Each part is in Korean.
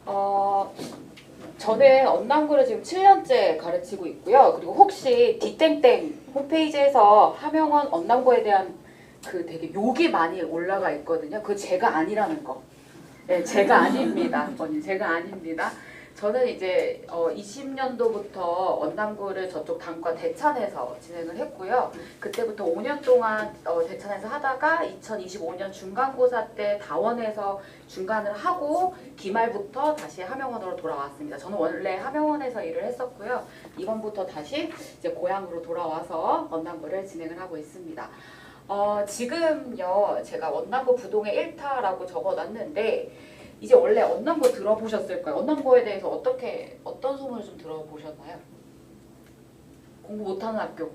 어, 저는 언남구를 지금 7년째 가르치고 있고요. 그리고 혹시 디땡땡 홈페이지에서 하명원 언남구에 대한 그 되게 욕이 많이 올라가 있거든요. 그거 제가 아니라는 거. 네, 제가 아닙니다. 언니, 제가 아닙니다. 저는 이제 20년도부터 언남구를 저쪽 단과 대찬에서 진행을 했고요. 그때부터 5년 동안 대찬에서 하다가 2025년 중간고사 때 다원에서 중간을 하고 기말부터 다시 하명원으로 돌아왔습니다. 저는 원래 하명원에서 일을 했었고요. 이번부터 다시 이제 고향으로 돌아와서 언남구를 진행을 하고 있습니다. 지금요 제가 언남구 부동의 1타라고 적어놨는데 이제 원래 언남구 들어보셨을 거예요. 언남구에 대해서 어떤 소문을 좀 들어보셨나요? 공부 못하는 학교,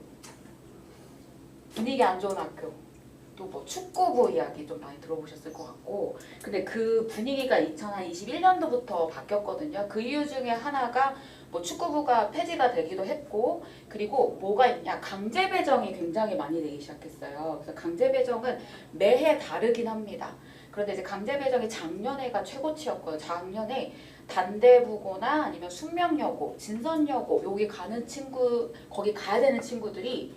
분위기 안 좋은 학교, 또 뭐 축구부 이야기 좀 많이 들어보셨을 것 같고, 근데 그 분위기가 2021년도부터 바뀌었거든요. 그 이유 중에 하나가 뭐 축구부가 폐지가 되기도 했고, 그리고 뭐가 있냐, 강제 배정이 굉장히 많이 되기 시작했어요. 그래서 강제 배정은 매해 다르긴 합니다. 그런데 이제 강제 배정이 작년에가 최고치였고요. 작년에 단대부고나 아니면 숙명여고, 진선여고 여기 가는 친구, 거기 가야 되는 친구들이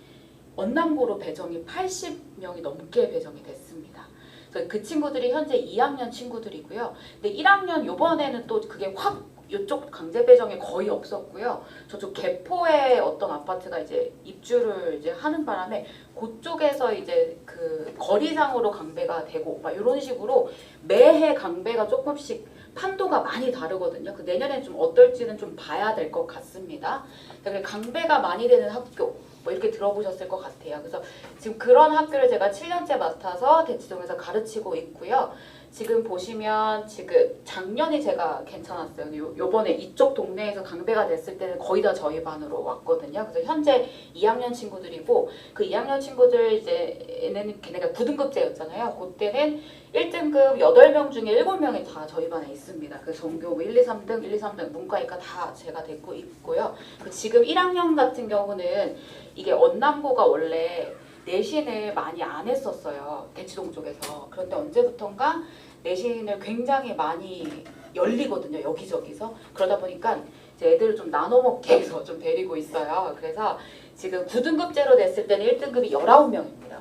언남고로 배정이 80명이 넘게 배정이 됐습니다. 그래서 그 친구들이 현재 2학년 친구들이고요. 근데 1학년 요번에는 또 그게 확 이쪽 강제 배정이 거의 없었고요. 저쪽 개포에 어떤 아파트가 이제 입주를 이제 하는 바람에 그쪽에서 이제 그 거리상으로 강배가 되고 막 이런 식으로 매해 강배가 조금씩 판도가 많이 다르거든요. 그 내년에 좀 어떨지는 좀 봐야 될 것 같습니다. 그러니까 강배가 많이 되는 학교 뭐 이렇게 들어보셨을 것 같아요. 그래서 지금 그런 학교를 제가 7년째 맡아서 대치동에서 가르치고 있고요. 지금 보시면 지금 작년이 제가 괜찮았어요. 요번에 이쪽 동네에서 강배가 됐을 때는 거의 다 저희 반으로 왔거든요. 그래서 현재 2학년 친구들이고 그 2학년 친구들 이제 얘네는 걔네가 9등급제였잖아요. 그때는 1등급 8명 중에 7명이 다 저희 반에 있습니다. 그 전교 1, 2, 3등, 1, 2, 3등 문과이과 다 제가 데리고 있고요. 지금 1학년 같은 경우는 이게 언남고가 원래 내신을 많이 안 했었어요. 대치동 쪽에서. 그런데 언제부턴가 내신을 굉장히 많이 열리거든요. 여기저기서. 그러다 보니까 이제 애들을 좀 나눠 먹게 해서 좀 데리고 있어요. 그래서 지금 9등급제로 냈을 때는 1등급이 19명입니다.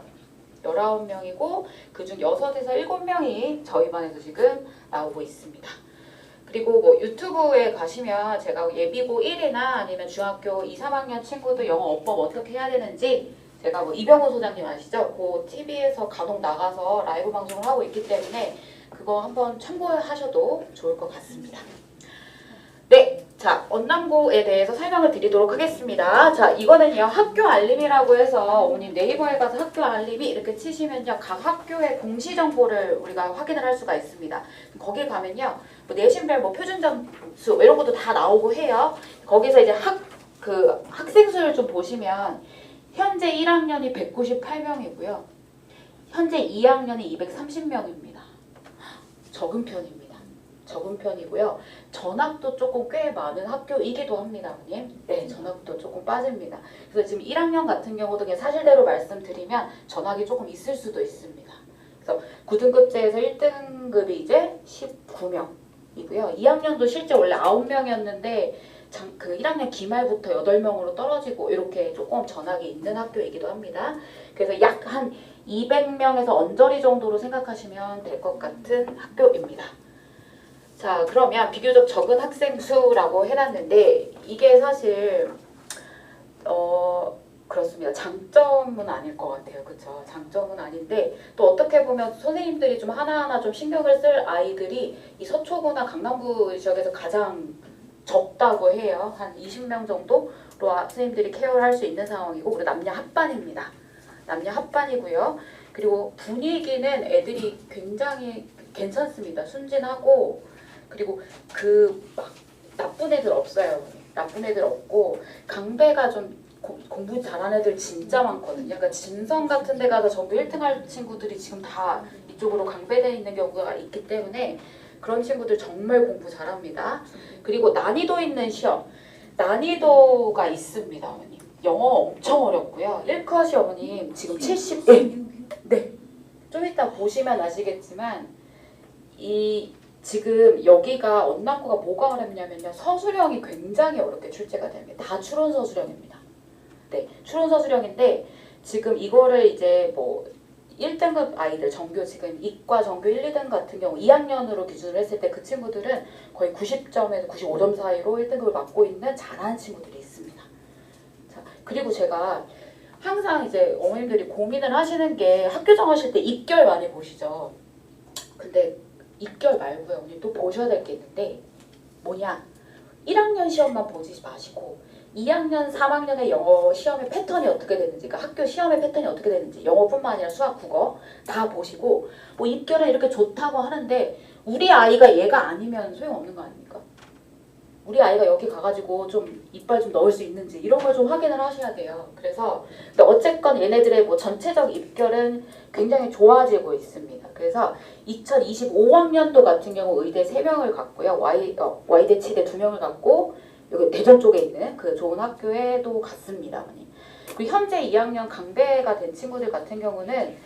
19명이고 그중 6에서 7명이 저희 반에서 지금 나오고 있습니다. 그리고 뭐 유튜브에 가시면 제가 예비고 1이나 아니면 중학교 2, 3학년 친구들 영어 어법 어떻게 해야 되는지 제가 뭐 이병호 소장님 아시죠? 그 TV에서 간혹 나가서 라이브 방송을 하고 있기 때문에 그거 한번 참고하셔도 좋을 것 같습니다. 네, 자 언남고에 대해서 설명을 드리도록 하겠습니다. 자 이거는요 학교 알림이라고 해서 어머님 네이버에 가서 학교 알림이 이렇게 치시면요 각 학교의 공시 정보를 우리가 확인을 할 수가 있습니다. 거기 가면요 뭐 내신별 뭐 표준 점수 이런 것도 다 나오고 해요. 거기서 이제 학생 수를 좀 보시면 현재 1학년이 198명이고요. 현재 2학년이 230명입니다. 적은 편입니다. 적은 편이고요. 전학도 조금 꽤 많은 학교이기도 합니다. 어머님. 네, 전학도 조금 빠집니다. 그래서 지금 1학년 같은 경우도 그냥 사실대로 말씀드리면 전학이 조금 있을 수도 있습니다. 그래서 9등급제에서 1등급이 이제 19명이고요. 2학년도 실제 원래 9명이었는데 그 1학년 기말부터 8명으로 떨어지고 이렇게 조금 전학이 있는 학교이기도 합니다. 그래서 약 한 200명에서 언저리 정도로 생각하시면 될 것 같은 학교입니다. 자 그러면 비교적 적은 학생 수라고 해놨는데 이게 사실 그렇습니다. 장점은 아닐 것 같아요. 그쵸? 장점은 아닌데 또 어떻게 보면 선생님들이 좀 하나하나 좀 신경을 쓸 아이들이 이 서초구나 강남구 지역에서 가장 적다고 해요. 한 20명 정도로 선생님들이 케어를 할 수 있는 상황이고 그리고 남녀 합반입니다. 남녀 합반이고요. 그리고 분위기는 애들이 굉장히 괜찮습니다. 순진하고 그리고 막 나쁜 애들 없어요. 나쁜 애들 없고 강배가 좀 공부 잘하는 애들 진짜 많거든요. 그러니까 진성 같은 데 가서 전교 1등 할 친구들이 지금 다 이쪽으로 강배되어 있는 경우가 있기 때문에 그런 친구들 정말 공부 잘합니다. 그리고 난이도 있는 시험. 난이도가 있습니다, 어머님. 영어 엄청 어렵고요. 1컷이 어머님 지금 70. 네. 좀 이따 보시면 아시겠지만 이 지금 여기가 언남고가 뭐가 어렵냐면요. 서술형이 굉장히 어렵게 출제가 됩니다. 다 추론 서술형입니다. 네, 추론 서술형인데 지금 이거를 이제 뭐 1등급 아이들 전교 지금 이과 전교 1, 2등 같은 경우 2학년으로 기준을 했을 때 그 친구들은 거의 90점에서 95점 사이로 1등급을 맡고 있는 잘하는 친구들이 있습니다. 자, 그리고 제가 항상 이제 어머님들이 고민을 하시는 게 학교 정하실 때 입결 많이 보시죠. 근데 입결 말고요. 언니 또 보셔야 될 게 있는데 뭐냐? 1학년 시험만 보지 마시고 2학년, 3학년의 영어 시험의 패턴이 어떻게 되는지, 그러니까 학교 시험의 패턴이 어떻게 되는지, 영어뿐만 아니라 수학, 국어 다 보시고 뭐 입결은 이렇게 좋다고 하는데 우리 아이가 얘가 아니면 소용없는 거 아닙니까? 우리 아이가 여기 가가지고 좀 이빨 좀 넣을 수 있는지 이런 걸 좀 확인을 하셔야 돼요. 그래서 근데 어쨌건 얘네들의 뭐 전체적 입결은 굉장히 좋아지고 있습니다. 그래서 2025학년도 같은 경우 의대 3명을 갖고요. Y대, 치대 2명을 갖고 여기 대전 쪽에 있는 그 좋은 학교에도 갔습니다. 그리고 현재 2학년 강대가 된 친구들 같은 경우는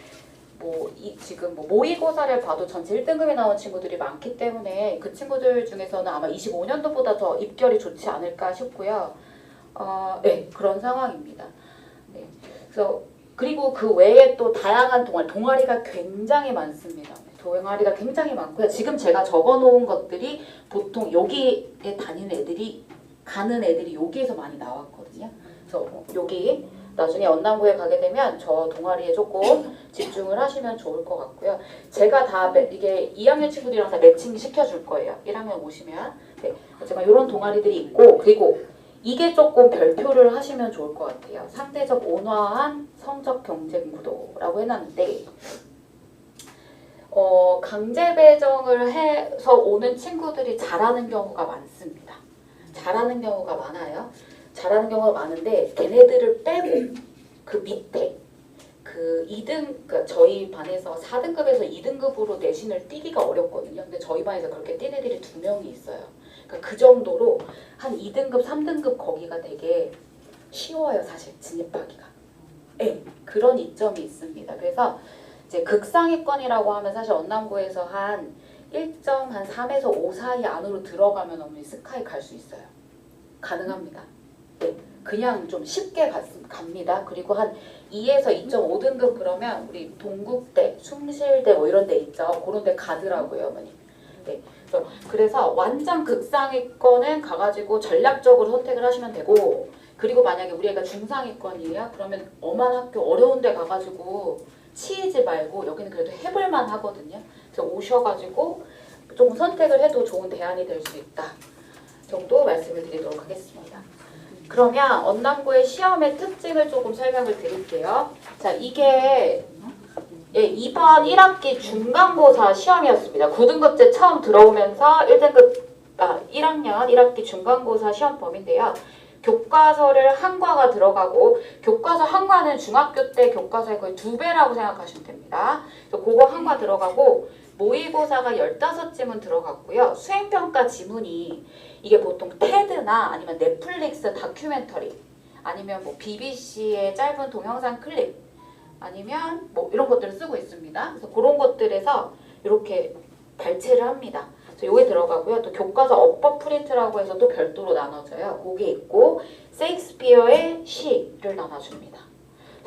지금 모의고사를 봐도 전체 1등급이 나온 친구들이 많기 때문에 그 친구들 중에서는 아마 25년도보다 더 입결이 좋지 않을까 싶고요. 네, 그런 상황입니다. 네, 그래서 그리고 그 외에 또 다양한 동아리가 굉장히 많습니다. 동아리가 굉장히 많고요. 지금 제가 적어놓은 것들이 보통 여기에 가는 애들이 여기에서 많이 나왔거든요. 그래서 여기 나중에 언남고에 가게 되면 저 동아리에 조금 집중을 하시면 좋을 것 같고요. 제가 다 이게 2학년 친구들이랑 다 매칭 시켜줄 거예요. 1학년 오시면. 네, 제가 이런 동아리들이 있고 그리고 이게 조금 별표를 하시면 좋을 것 같아요. 상대적 온화한 성적 경쟁 구도라고 해놨는데 강제 배정을 해서 오는 친구들이 잘하는 경우가 많습니다. 잘하는 경우가 많아요. 잘하는 경우가 많은데 걔네들을 빼고 그 밑에 그 2등, 그러니까 저희 반에서 4등급에서 2등급으로 내신을 띄기가 어렵거든요. 근데 저희 반에서 그렇게 뛴 애들이 2명이 있어요. 그러니까 그 정도로 한 2등급, 3등급 거기가 되게 쉬워요, 사실 진입하기가. 네, 그런 이점이 있습니다. 그래서 이제 극상위권이라고 하면 사실 언남고에서 한 1.3에서 5 사이 안으로 들어가면 어머니 스카이 갈 수 있어요. 가능합니다. 네, 그냥 좀 쉽게 갑니다. 그리고 한 2에서 2.5등급 그러면 우리 동국대, 숭실대 뭐 이런 데 있죠. 그런 데 가더라고요, 어머니. 네, 그래서 완전 극상위권은 가가지고 전략적으로 선택을 하시면 되고 그리고 만약에 우리 애가 중상위권이에요? 그러면 엄한 학교 어려운 데 가가지고 치이지 말고 여기는 그래도 해볼만 하거든요. 그래서 오셔가지고 조금 선택을 해도 좋은 대안이 될 수 있다 정도 말씀을 드리도록 하겠습니다. 그러면 언남고의 시험의 특징을 조금 설명을 드릴게요. 자, 이게 이번 1학기 중간고사 시험이었습니다. 9등급제 처음 들어오면서 1학년 1학기 중간고사 시험 범위인데요. 교과서를 한 과가 들어가고 교과서 한 과는 중학교 때 교과서의 거의 2배라고 생각하시면 됩니다. 그래서 그거 한 과 들어가고 모의고사가 15지문 들어갔고요. 수행평가 지문이 이게 보통 테드나 아니면 넷플릭스 다큐멘터리 아니면 뭐 BBC의 짧은 동영상 클립 아니면 뭐 이런 것들을 쓰고 있습니다. 그래서 그런 것들에서 이렇게 발췌를 합니다. 요게 들어가고요. 또 교과서 업버 프린트라고 해서 또 별도로 나눠져요. 그게 있고 세익스피어의 시를 나눠줍니다.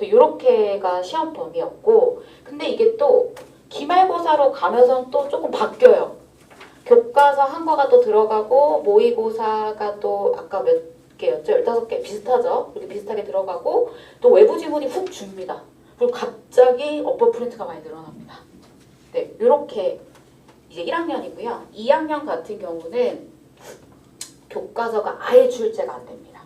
이렇게가 시험 범위였고 근데 이게 또 기말고사로 가면서 또 조금 바뀌어요. 교과서 한 과가 또 들어가고 모의고사가 또 아까 몇 개였죠? 15개 비슷하죠? 이렇게 비슷하게 들어가고 또 외부 지문이 훅 줍니다. 그리고 갑자기 업버 프린트가 많이 늘어납니다. 네, 이렇게 이제 1학년이고요. 2학년 같은 경우는 교과서가 아예 출제가 안 됩니다.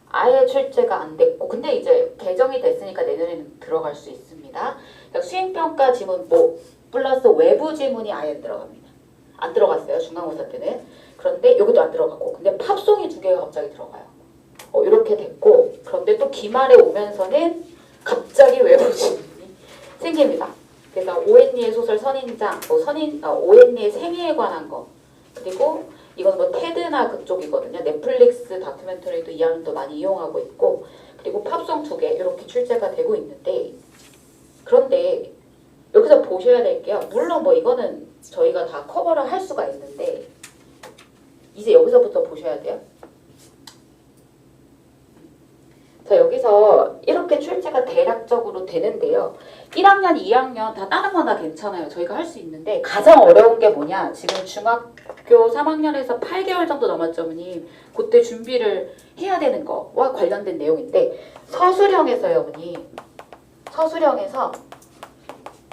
아예 출제가 안 됐고 근데 이제 개정이 됐으니까 내년에는 들어갈 수 있습니다. 그러니까 수행평가 지문 플러스 외부 지문이 아예 들어갑니다. 안 들어갔어요. 중간고사 때는. 그런데 여기도 안 들어가고 근데 팝송이 2개가 갑자기 들어가요. 이렇게 됐고 그런데 또 기말에 오면서는 갑자기 외부 지문이 생깁니다. 그래서 오웬리의 소설 선인장, 오웬리의 생애에 관한 거 그리고 이건 뭐 테드나 그쪽이거든요. 넷플릭스 다큐멘터리도 이 학년도 많이 이용하고 있고 그리고 팝송 2개 이렇게 출제가 되고 있는데 그런데 여기서 보셔야 될 게요. 물론 뭐 이거는 저희가 다 커버를 할 수가 있는데 이제 여기서부터 보셔야 돼요. 자, 여기서 이렇게 출제가 대략적으로 되는데요. 1학년, 2학년 다 다른 건 다 괜찮아요. 저희가 할 수 있는데 가장 어려운 게 뭐냐? 지금 중학교 3학년에서 8개월 정도 남았죠, 어머님. 그때 준비를 해야 되는 거와 관련된 내용인데 서술형에서요, 어머니. 서술형에서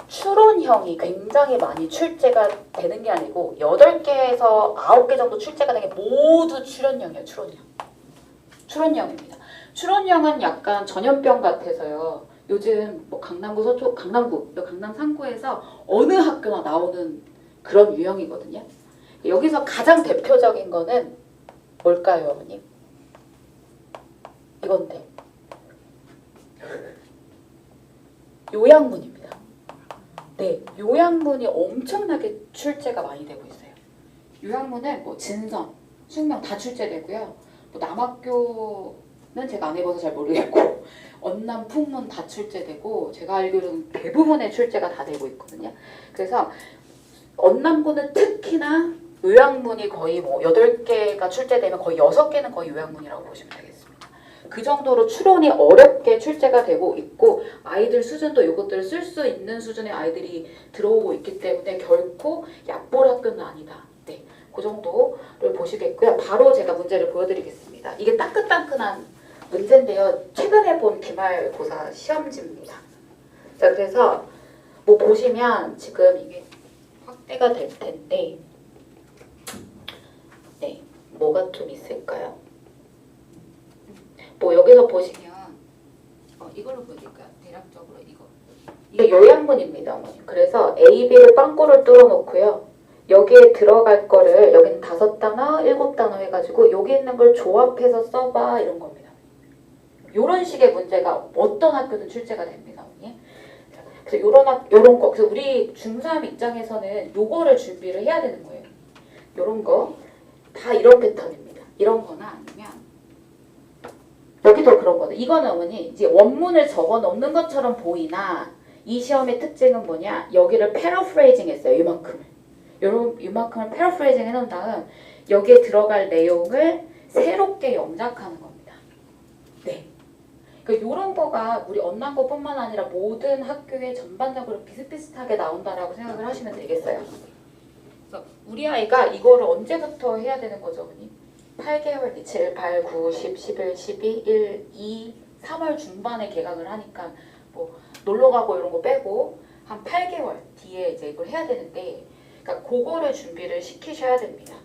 추론형이 굉장히 많이 출제가 되는 게 아니고 8개에서 9개 정도 출제가 되는 게 모두 추론형이에요. 추론형입니다. 추론형은 약간 전염병 같아서요. 요즘 뭐 강남구 서초, 강남 3구에서 어느 학교나 나오는 그런 유형이거든요. 여기서 가장 대표적인 거는 뭘까요, 어머님? 이건데. 요양문입니다. 네, 요양문이 엄청나게 출제가 많이 되고 있어요. 요양문은 뭐 진선, 숙명 다 출제되고요. 뭐 남학교는 제가 안 해봐서 잘 모르겠고 언남, 풍문 다 출제되고 제가 알기로는 대부분의 출제가 다 되고 있거든요. 그래서 언남고는 특히나 요양문이 거의 뭐 8개가 출제되면 거의 6개는 거의 요양문이라고 보시면 되겠습니다. 그 정도로 추론이 어렵게 출제가 되고 있고 아이들 수준도 이것들을 쓸 수 있는 수준의 아이들이 들어오고 있기 때문에 결코 얕볼 학교는 아니다. 네, 그 정도를 보시겠고요. 바로 제가 문제를 보여드리겠습니다. 이게 따끈따끈한 문제인데요. 최근에 본 기말고사 시험지입니다. 자, 그래서 뭐 보시면 지금 이게 확대가 될 텐데 네, 뭐가 좀 있을까요? 뭐 여기서 보시면 이걸로 보여드릴까요? 대략적으로 이게 요양문입니다, 어머님. 그래서 A, B를 빵꾸를 뚫어놓고요. 여기에 들어갈 거를 여기는 5단어, 7단어 해가지고 여기 있는 걸 조합해서 써봐 이런 겁니다. 이런 식의 문제가 어떤 학교든 출제가 됩니다, 어머니. 그래서 요런 거. 그래서 우리 중3 입장에서는 요거를 준비를 해야 되는 거예요. 요런 거 다 이런 패턴입니다. 이런 거나 아니면 여기도 그런 거든. 이거는 어머니 이제 원문을 적어 놓는 것처럼 보이나 이 시험의 특징은 뭐냐? 여기를 패러프레이징 했어요. 이만큼을 패러프레이징 해놓은 다음 여기에 들어갈 내용을 새롭게 영작하는 겁니다. 네. 그러니까 이런 거가 우리 언남고뿐만 아니라 모든 학교에 전반적으로 비슷비슷하게 나온다라고 생각을 하시면 되겠어요. 그래서 우리 아이가 이거를 언제부터 해야 되는 거죠, 어머니? 8개월, 7, 8, 9, 10, 11, 12, 1, 2, 3월 중반에 개강을 하니까 뭐 놀러 가고 이런 거 빼고 한 8개월 뒤에 이제 이걸 해야 되는데, 그러니까 그거를 준비를 시키셔야 됩니다.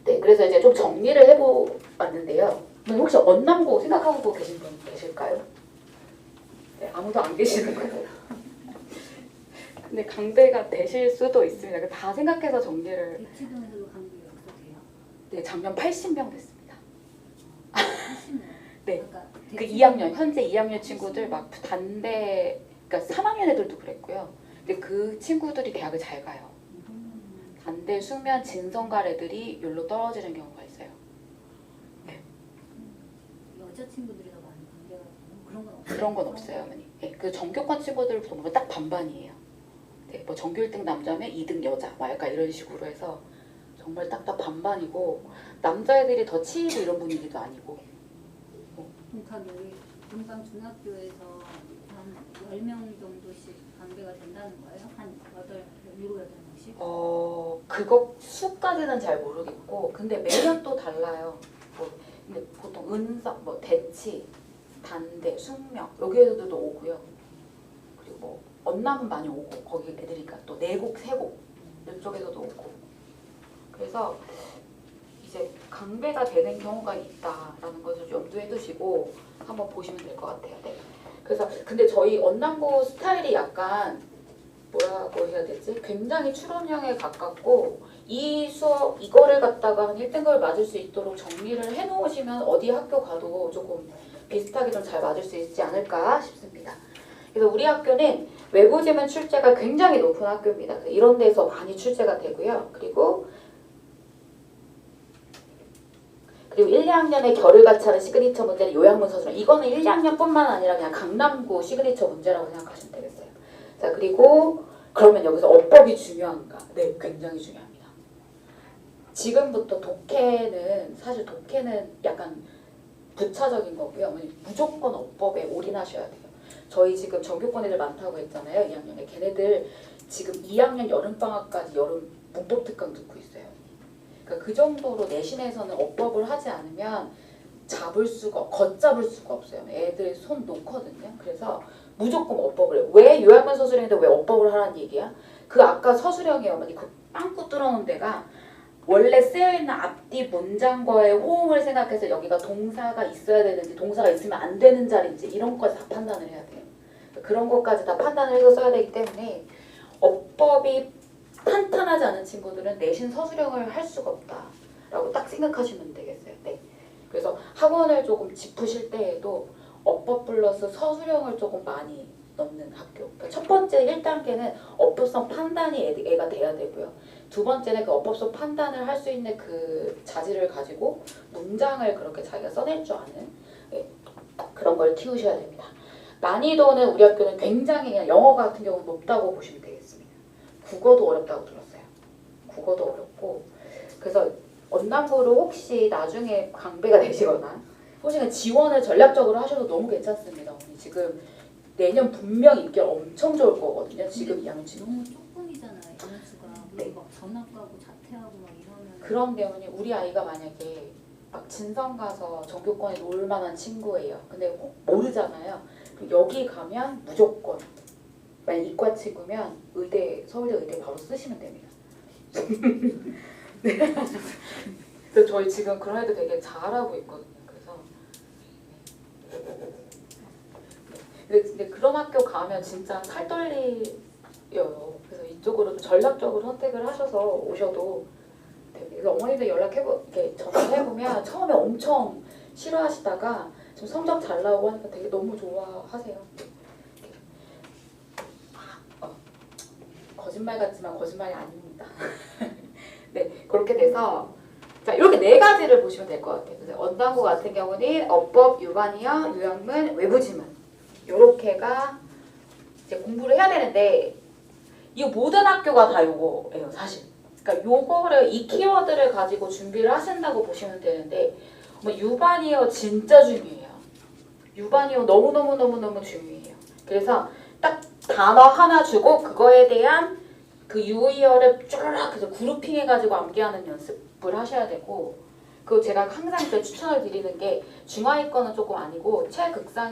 그래서 이제 좀 정리를 해보았는데요. 혹시 언남고 생각하고 계신 분 계실까요? 네, 아무도 안 계시는 거예요. 근데 강대가 되실 수도 있습니다. 다 생각해서 정리를. 대치동에서도 강대 역사돼요? 네, 작년 80명 됐습니다. 80명. 네. 그 2학년, 현재 2학년 친구들 막 단대, 그러니까 3학년 애들도 그랬고요. 근데 그 친구들이 대학을 잘 가요. 단대, 숙면, 진성갈 애들이 여기로 떨어지는 경우가 있어요. 네. 여자 친구들이 더 많이 관계가 그런 건 없어요? 그런 건 없어요, 어머니. 네, 그 전교권 친구들 보면 딱 반반이에요. 네, 뭐 전교 1등 남자면 2등 여자, 막 약간 이런 식으로 해서 정말 딱딱 반반이고 남자애들이 더 치이고 이런 분위기도 아니고. 그러니까 여기 금방 중학교에서 한 10명 정도씩 관계가 된다는 거예요? 한 7-8명씩? 그거 수까지는 잘 모르겠고 근데 매년 또 달라요. 근데 보통 은석, 뭐 대치, 단대, 숙명 여기에서도 오고요. 그리고 뭐 언남은 많이 오고 거기 애들이니까 또 내곡, 세곡 이쪽에서도 오고. 그래서 이제 강배가 되는 경우가 있다라는 것을 염두에 두시고 한번 보시면 될 것 같아요. 네. 그래서 근데 저희 언남고 스타일이 약간 뭐라고 해야 되지? 굉장히 추론형에 가깝고 이 수업 이거를 갖다가 한 1등급을 맞을 수 있도록 정리를 해놓으시면 어디 학교 가도 조금 비슷하게 좀 잘 맞을 수 있지 않을까 싶습니다. 그래서 우리 학교는 외부 지문 출제가 굉장히 높은 학교입니다. 이런 데서 많이 출제가 되고요. 그리고 1, 2학년에 결을 같이 하는 시그니처 문제는 요양문 서술형. 이거는 1, 2학년뿐만 아니라 그냥 강남구 시그니처 문제라고 생각하시면 되겠어요. 자, 그리고 그러면 여기서 어법이 중요한가? 네, 굉장히 중요합니다. 지금부터 사실 독해는 약간 부차적인 거고요. 어머니 무조건 어법에 올인하셔야 돼요. 저희 지금 전교권 애들 많다고 했잖아요. 2학년에. 걔네들 지금 2학년 여름방학까지 여름 문법 특강 듣고 있어요. 그러니까 그 정도로 내신에서는 어법을 하지 않으면 걷잡을 수가 없어요. 애들 손 놓거든요. 그래서 무조건 어법을 해요. 왜 요약문 서술형인데 왜 어법을 하라는 얘기야? 그 아까 서술형이에요. 어머니 그 빵꾸 뚫어놓은 데가 원래 쓰여있는 앞뒤 문장과의 호응을 생각해서 여기가 동사가 있어야 되는지 동사가 있으면 안 되는 자리인지 이런 것까지 다 판단을 해야 돼요. 그런 것까지 다 판단을 해서 써야 되기 때문에 어법이 탄탄하지 않은 친구들은 내신 서술형을 할 수가 없다라고 딱 생각하시면 되겠어요. 네. 그래서 학원을 조금 짚으실 때에도 어법 플러스 서술형을 조금 많이 넣는 학교. 그러니까 첫 번째 1단계는 어법성 판단이 애가 돼야 되고요. 두 번째는 그 어법성 판단을 할 수 있는 그 자질을 가지고 문장을 그렇게 자기가 써낼 줄 아는 그런 걸 키우셔야 됩니다. 난이도는 우리 학교는 굉장히 그냥 영어 같은 경우는 높다고 보시면 되겠습니다. 국어도 어렵다고 들었어요. 국어도 어렵고 그래서 언남고를 혹시 나중에 강배가 되시거나 혹시 지원을 전략적으로 하셔도 너무 괜찮습니다. 지금 내년 분명 입결 엄청 좋을 거거든요. 지금 2학년 지금. 너무 조금이잖아요. 연수가 네. 막 전학 가고 자퇴하고 막 이러면. 그런데 우리 아이가 만약에 막 진성 가서 전교권에 놀 만한 친구예요. 근데 모르잖아요. 그럼 여기 가면 무조건 만약 이과 친구면 서울대 의대 바로 쓰시면 됩니다. 네. 그래서 저희 지금 그런 애들 되게 잘하고 있거든요. 근데 그런 학교 가면 진짜 살 떨려요. 그래서 이쪽으로 좀 전략적으로 선택을 하셔서 오셔도 됩니다. 그래서 어머니들 이렇게 전화해보면 처음에 엄청 싫어하시다가 지금 성적 잘 나오고 하니까 되게 너무 좋아하세요. 거짓말 같지만 거짓말이 아닙니다. 네, 그렇게 돼서 자 이렇게 네 가지를 보시면 될 것 같아요. 그래서 언단고 같은 경우는 어법, 유관이어, 요약문, 외부지문 요렇게가 이제 공부를 해야 되는데 이거 모든 학교가 다 요거예요, 사실. 그러니까 요거를 이 키워드를 가지고 준비를 하신다고 보시면 되는데 유관이어 진짜 중요해요. 유관이어 너무 중요해요. 그래서 딱 단어 하나 주고 그거에 대한 그 유의어를 쭈르륵 해서 그룹핑해가지고 암기하는 연습을 하셔야 되고 그 제가 항상 추천을 드리는 게 중하위권은 조금 아니고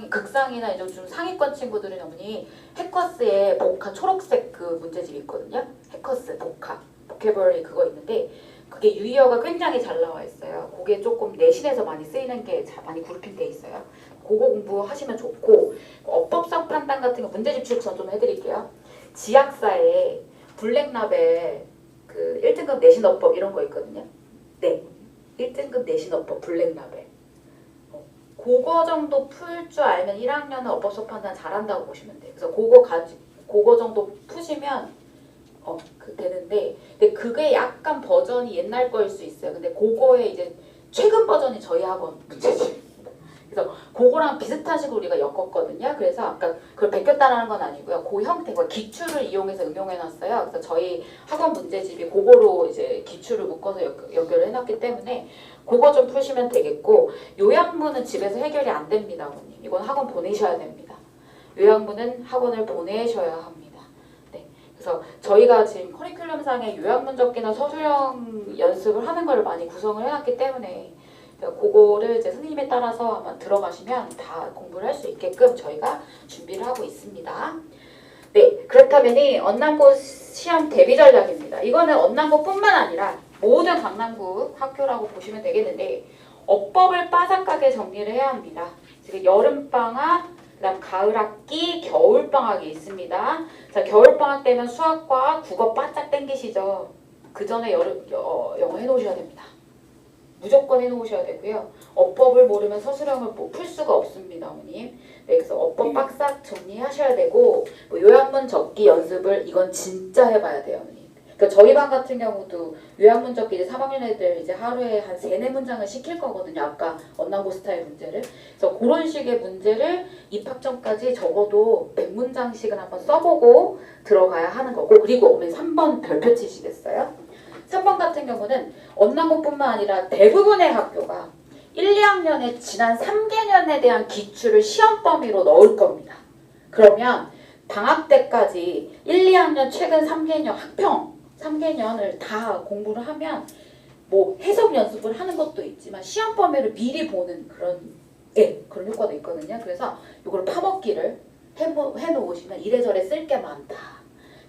극상이나 좀 상위권 친구들은 어머니 해커스에 복화 초록색 그 문제집 있거든요. 해커스 복화 보캐버리 그거 있는데 그게 유의어가 굉장히 잘 나와 있어요. 그게 조금 내신에서 많이 쓰이는 게 많이 그룹핑돼 있어요. 그거 공부하시면 좋고 어법성 판단 같은 거 문제집 추천 좀 해드릴게요. 지학사에 블랙라벨 그 1등급 내신 어법 이런 거 있거든요. 네. 1등급 내신어법 블랙라벨 그거 정도 풀 줄 알면 1학년은 어법성 판단 잘한다고 보시면 돼요. 그래서 그거 정도 푸시면 되는데 근데 그게 약간 버전이 옛날 거일 수 있어요. 근데 그거의 이제 최근 버전이 저희 학원 문제집. 그래서 그거랑 비슷한 식으로 우리가 엮었거든요. 그래서 아까 그걸 베꼈다라는 건 아니고요. 그 형태가 기출을 이용해서 응용해놨어요. 그래서 저희 학원 문제집이 그거로 이제 기출을 묶어서 연결을 해놨기 때문에 그거 좀 푸시면 되겠고 요약문은 집에서 해결이 안 됩니다. 어머님. 이건 학원 보내셔야 됩니다. 요약문은 학원을 보내셔야 합니다. 네. 그래서 저희가 지금 커리큘럼상에 요약문 적기나 서술형 연습을 하는 걸 많이 구성을 해놨기 때문에 그거를 이제 선생님에 따라서 한번 들어가시면 다 공부를 할 수 있게끔 저희가 준비를 하고 있습니다. 네, 그렇다면 언남고 시험 대비 전략입니다. 이거는 언남고뿐만 아니라 모든 강남구 학교라고 보시면 되겠는데 어법을 빠삭하게 정리를 해야 합니다. 지금 여름방학, 그다음 가을학기, 겨울방학이 있습니다. 자, 겨울방학 때면 수학과 국어 바짝 땡기시죠? 그 전에 영어 해놓으셔야 됩니다. 무조건 해놓으셔야 되고요. 어법을 모르면 서술형을 풀 수가 없습니다, 어머님. 네, 그래서 어법 빡싹 정리하셔야 되고 요약문 적기 연습을 이건 진짜 해봐야 돼요, 어머님. 그러니까 저희 반 같은 경우도 요약문적 이제 3학년 애들 이제 하루에 한 3-4문장을 시킬 거거든요. 아까 언남고 스타일 문제를. 그래서 그런 식의 문제를 입학 전까지 적어도 100문장씩은 한번 써보고 들어가야 하는 거고, 그리고 오늘 3번 별표 치시겠어요? 3번 같은 경우는 언남고뿐만 아니라 대부분의 학교가 1, 2학년에 지난 3개년에 대한 기출을 시험 범위로 넣을 겁니다. 그러면 방학 때까지 1, 2학년 최근 3개년 학평 3개년을 다 공부를 하면 뭐 해석 연습을 하는 것도 있지만 시험 범위를 미리 보는 그런 효과도 있거든요. 그래서 이걸 파먹기를 해놓으시면 이래저래 쓸 게 많다.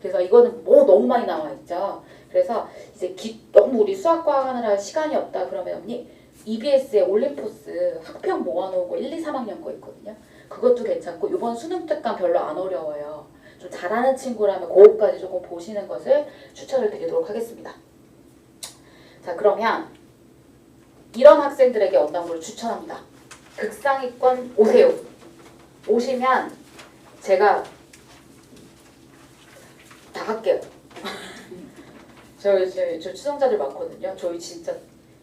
그래서 이거는 뭐 너무 많이 나와 있죠. 그래서 이제 너무 우리 수학과학 하느라 시간이 없다 그러면 언니 EBS에 올림포스 학평 모아놓은 거 1, 2, 3학년 거 있거든요. 그것도 괜찮고 이번 수능 특강 별로 안 어려워요. 좀 잘하는 친구라면 그거까지 조금 보시는 것을 추천을 드리도록 하겠습니다. 자, 그러면 이런 학생들에게 언남고를 추천합니다. 극상위권 오세요. 오시면 제가 다 할게요. 저 추성자들 많거든요. 저희 진짜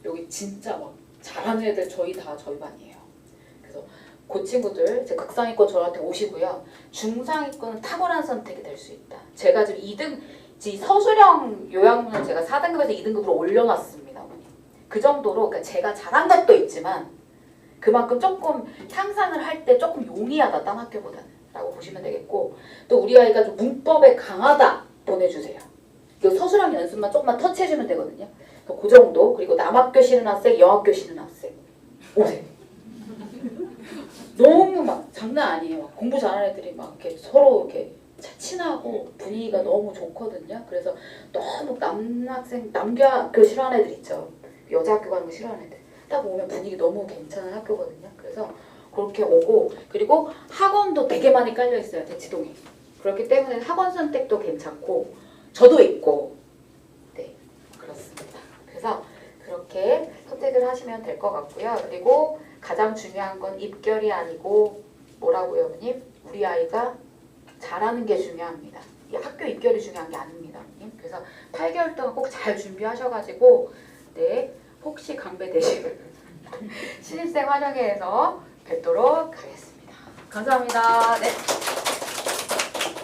여기 진짜 막 잘하는 애들 저희 반이에요. 그래서 그 친구들 제 극상위권 저한테 오시고요. 중상위권은 탁월한 선택이 될 수 있다. 제가 지금 2등 서술형 요약문을 제가 4등급에서 2등급으로 올려놨습니다. 어머니. 그 정도로 그러니까 제가 잘한 것도 있지만 그만큼 조금 향상을 할 때 조금 용이하다 딴 학교보다는 라고 보시면 되겠고, 또 우리 아이가 좀 문법에 강하다 보내주세요. 이 서술형 연습만 조금만 터치해주면 되거든요. 그 정도. 그리고 남학교 싫은 학생, 여학교 싫은 학생 오세요. 너무 막 장난 아니에요. 공부 잘하는 애들이 막 이렇게 서로 이렇게 친하고 분위기가 너무 좋거든요. 그래서 너무 남교 학교 싫어하는 애들 있죠. 여자 학교 가는 거 싫어하는 애들. 딱 오면 분위기 너무 괜찮은 학교거든요. 그래서 그렇게 오고, 그리고 학원도 되게 많이 깔려 있어요. 대치동에. 그렇기 때문에 학원 선택도 괜찮고 저도 있고, 네, 그렇습니다. 그래서 그렇게 선택을 하시면 될 것 같고요. 그리고 가장 중요한 건 입결이 아니고 뭐라고요, 어머님? 우리 아이가 잘하는 게 중요합니다. 이 학교 입결이 중요한 게 아닙니다, 어머님. 그래서 8개월 동안 꼭 잘 준비하셔가지고, 네, 혹시 강배 되시면 신입생 환영회에서 뵙도록 하겠습니다. 감사합니다. 네.